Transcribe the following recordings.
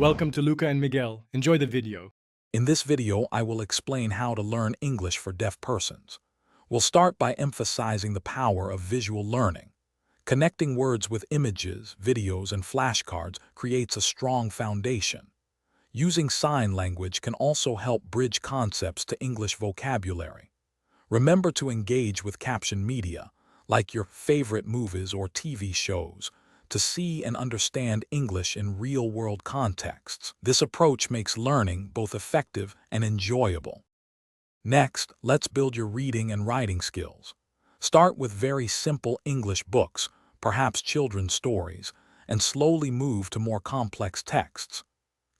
Welcome to Luca and Miguel. Enjoy the video. In this video, I will explain how to learn English for deaf persons. We'll start by emphasizing the power of visual learning. Connecting words with images, videos, and flashcards creates a strong foundation. Using sign language can also help bridge concepts to English vocabulary. Remember to engage with caption media, like your favorite movies or TV shows, to see and understand English in real-world contexts. This approach makes learning both effective and enjoyable. Next, let's build your reading and writing skills. Start with very simple English books, perhaps children's stories, and slowly move to more complex texts.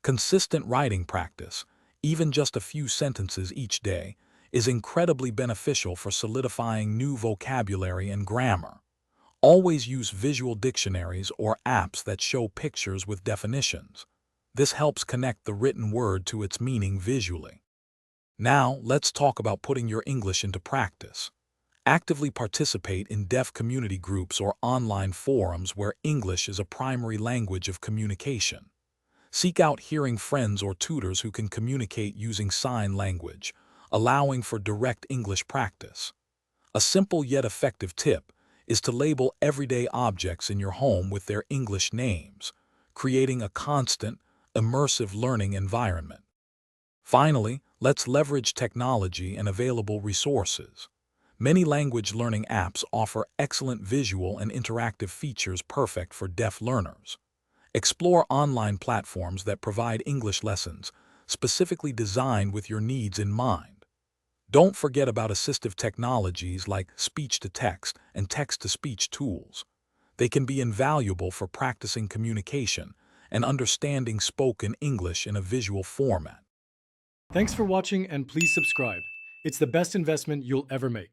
Consistent writing practice, even just a few sentences each day, is incredibly beneficial for solidifying new vocabulary and grammar. Always use visual dictionaries or apps that show pictures with definitions. This helps connect the written word to its meaning visually. Now, let's talk about putting your English into practice. Actively participate in deaf community groups or online forums where English is a primary language of communication. Seek out hearing friends or tutors who can communicate using sign language, allowing for direct English practice. A simple yet effective tip is to label everyday objects in your home with their English names, creating a constant, immersive learning environment. Finally, let's leverage technology and available resources. Many language learning apps offer excellent visual and interactive features perfect for deaf learners. Explore online platforms that provide English lessons, specifically designed with your needs in mind. Don't forget about assistive technologies like speech-to-text and text-to-speech tools. They can be invaluable for practicing communication and understanding spoken English in a visual format. Thanks for watching and please subscribe. It's the best investment you'll ever make.